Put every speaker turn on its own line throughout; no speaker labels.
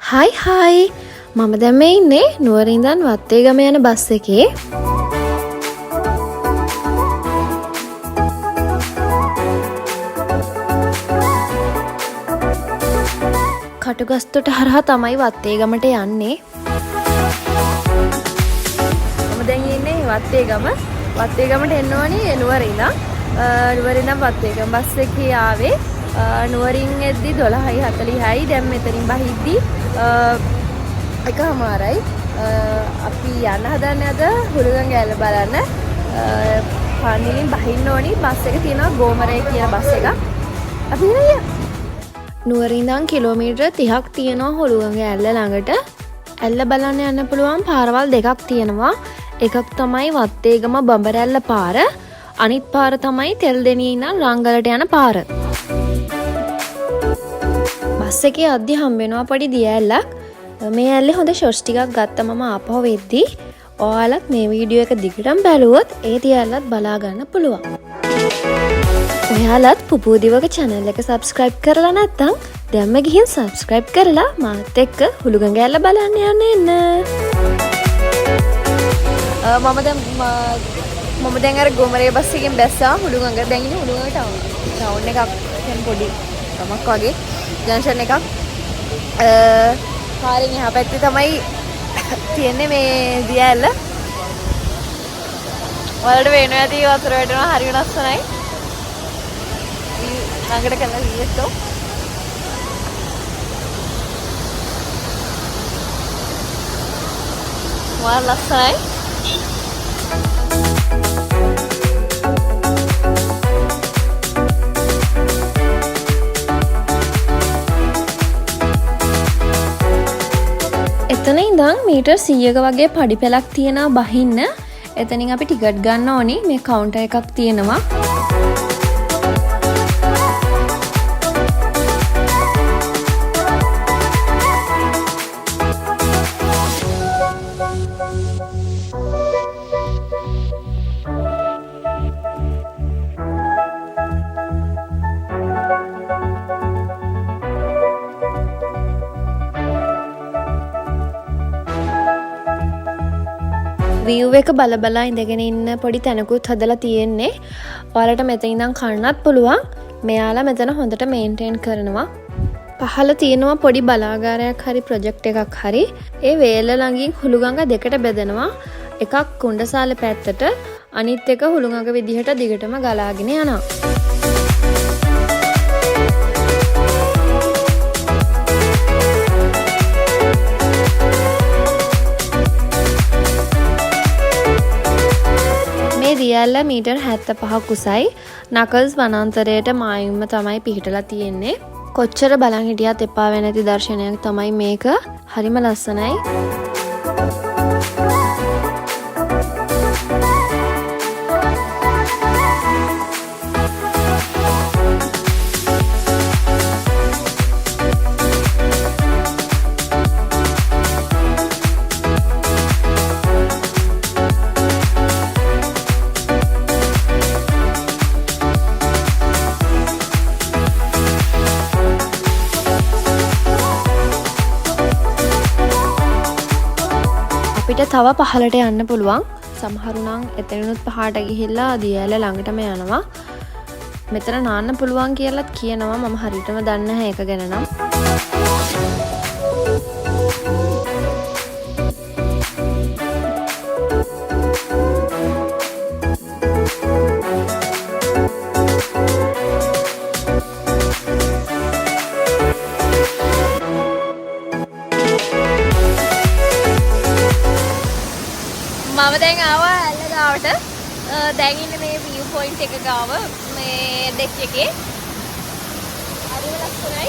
හයි මම දැන් මේ ඉන්නේ නුවර ඉඳන් වත්තේගම යන බස් එකේ. කටුගස්තොට හරහා තමයි වත්තේගමට යන්නේ. මම දැන් ඉන්නේ වත්තේගමට එන්න ඕනේ නුවර ඉඳන් වත්තේගම බස් එකේ ආවේ. නුවරින් එද්දි 12:40යි. දැන් මෙතනින් බහිද්දි එකමාරයි. අපි යන්න හදන්නේ අද හුළුගං ගැල්ල බලන්න. පන්නිලින් බහින්න ඕනි. බස් එක තියෙනවා ගෝමරේ කියන බස් එකක්. අපි එනවා. නුවර ඉඳන් කිලෝමීටර 30ක් තියෙනවා හුළුගං ගැල්ල ළඟට. ඇල්ල බලන්න යන්න පුළුවන් පාරවල් දෙකක් තියෙනවා. එකක් තමයි වත්තේගම බඹරැල්ල පාර. අනිත් පාර තමයි තෙල්දෙණිය ඉඳන් රංගලට යන පාර. බස් එකේ අද්දි හම්බ වෙනවා පොඩි දිය ඇල්ලක්. මේ ඇල්ලේ හොඳ ෂොට්ස් ටිකක් ගත්ත මම ආපහු වෙද්දි ඔයාලත් මේ වීඩියෝ එක දිගටම බැලුවොත් ඒ දිය ඇල්ලත් බලා ගන්න පුළුවන්. ඔයාලත් පුපුදිවක channel එක subscribe කරලා නැත්නම් දැන්ම ගිහින් subscribe කරලා මාත් එක්ක හුළුගං ගැල්ල බලන්න යන්න එන්න. මම දැන් අර ගෝමරේ බස් එකෙන් බැස්සා හුළුගංග. දැන් ඉන්නේ හුළුගංග ටවුන් එකක් දැන් පොඩි ගමක් වගේ ජංක්ෂන් එකක්. පාරෙන් එහා පැත්තේ තමයි තියෙන්නේ මේ දිය ඇල්ල. වලට වෙනවා ඇති වතුර වැටෙනවා හරි වෙනස්සනයි. ළඟට කරලා ගියොත් මාර ලස්සනයි. එතන ඉඳන් මීටර් 100ක වගේ පඩි පෙළක් තියෙනවා බහින්න. එතනින් අපි ටිකට් ගන්න ඕනි. මේ කවුන්ටර් එකක් තියෙනවා. view එක බල ඉඳගෙන ඉන්න පොඩි තැනකුත් හදලා තියෙන්නේ. ඔයාලට මෙතන ඉඳන් කන්නත් පුළුවන්. මෙයාලා මෙතන හොඳට මේන්ටේන් කරනවා. පහළ තියෙනවා පොඩි බලාගාරයක් හරි ප්‍රොජෙක්ට් එකක් හරි. ඒ වේල ළඟින් හුළුගංග දෙකට බෙදෙනවා. එකක් කුණ්ඩසාල පැත්තට අනිත් එක හුළුගංග විදිහට දිගටම ගලාගෙන යනවා. දියැල්ල මීටර් 75ක් උසයි. නකල්ස් වනාන්තරයට මායිම්ම තමයි පිහිටලා තියෙන්නේ. කොච්චර බලන් හිටියත් එපා වෙන්නේ නැති දර්ශනයක් තමයි මේක. හරිම ලස්සනයි. අපිට තව පහලට යන්න පුළුවන්. සමහරු නම් එතනිනුත් පහට ගිහිල්ලා දියැල ළඟටම යනවා. මෙතන නාන්න පුළුවන් කියලාත් කියනවා. මම හරියටම දන්නේ නැහැ ඒක ගැන නම්. මම දැන් ආවා ඇල්ල ගාවට. දැන් ඉන්නේ මේ view point එක ගාව මේ ඩෙක් එකේ. හරි ලස්සනයි.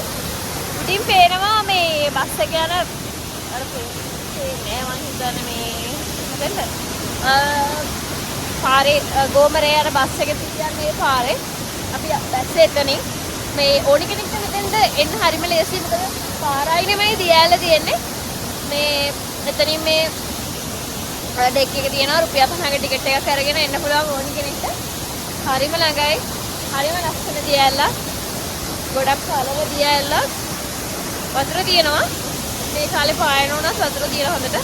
උඩින් පේනවා මේ බස් එක යන අර පේන්නේ මම හිතන්නේ මේ මොකද පාරේ ගෝමරේ යන බස් එක තියන්නේ මේ පාරේ. අපි බැස්සේ එතනින් මේ ඕනි කෙනෙක්ට මෙතෙන්ද එන්න හරිම ලේසියි. මොකද පාරයි නෙමෙයි දියැල තියෙන්නේ. මේ එතනින් මේ ඩෙක් එක තියෙනවා. රුපියල් 50ක ටිකට් එකක් අරගෙන එන්න පුළුවන් ඕනි කෙනෙක්ට. හරිම ළඟයි. හරිම ලස්සන දියැල්ල. ගොඩක් කලව දියැල්ල. වතුර තියෙනවා. මේ කාලේ පායන උනත් වතුර දියලා හොඳට.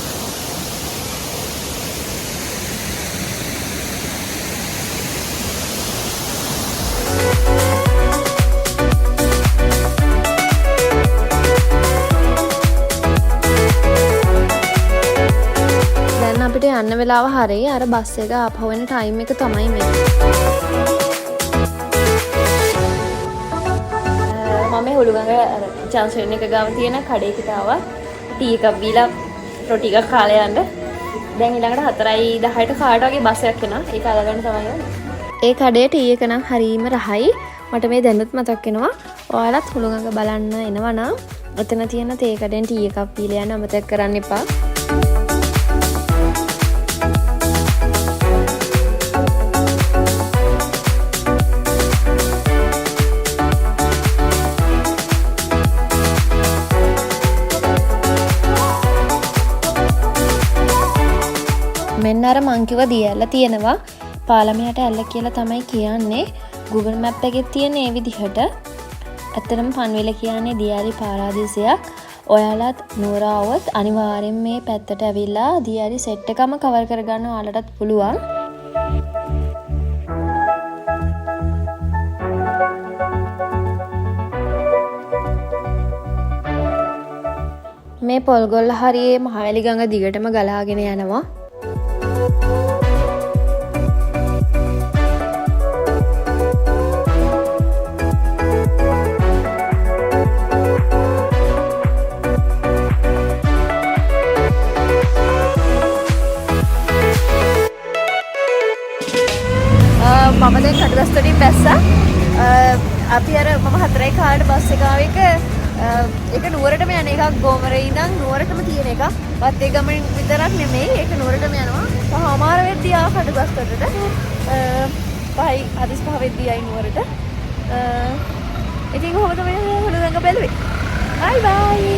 දැන් අපිට යන්න වෙලාව හරියි. අර බස් එක ආපහු වෙන ටයිම් එක තමයි මේ. මම හුළුගඟ අර ජංක්ෂන් එක ගාව තියෙන කඩේකට ආවා. ටී එකක් බීලා රොටි එකක් කාලා යන්න. දැන් ඊළඟට 4:10ට කාට වගේ බස් එකක් එනවා. ඒක අරගෙන තමයි යන්නේ. ඒ කඩේ ටී එක නම් හරීම රහයි. මට මේ දැනුත් මතක් වෙනවා. ඔයාලත් හුළුගඟ බලන්න එනවා නම් එතන තියෙන තේ කඩෙන් ටී එකක් බීලා යන්න අමතක කරන්න එපා. මෙන්න අර මං කිව්ව දියැල්ල තියෙනවා. පාලමයට ඇල්ල කියලා තමයි කියන්නේ. Google Map එකේ තියෙන ඒ විදිහට. ඇත්තටම පන්විල කියන්නේ දියාලි පාරාදීසයක්. ඔයාලත් නුවර આવොත් අනිවාර්යෙන් මේ පැත්තට ඇවිල්ලා දියාලි සෙට් එකම කවර් කරගන්න ඔයාලටත් පුළුවන්. මේ පොල්ගොල්ල හරියේ මහවැලි ගඟ දිගටම ගලාගෙන යනවා. මම දැන් කඩදාස්තරින් බැස්සා. අපි අර මම 4යි කාලේ බස් එක ආව එක ඒක නුවරටම යන එකක්. ගෝමරේ ඉඳන් නුවරටම තියෙන එකක්. වත් ඒ ගමෙන් විතරක් නෙමෙයි. ඒක නුවරටම යනවා. පහමාර වෙද්දී ආව කඩදාස්තරට. 5 වෙද්දී ආයි නුවරට. ඉතින් කොහොමද මේ හුළුගඟ බැලුවේ? බයි බයි.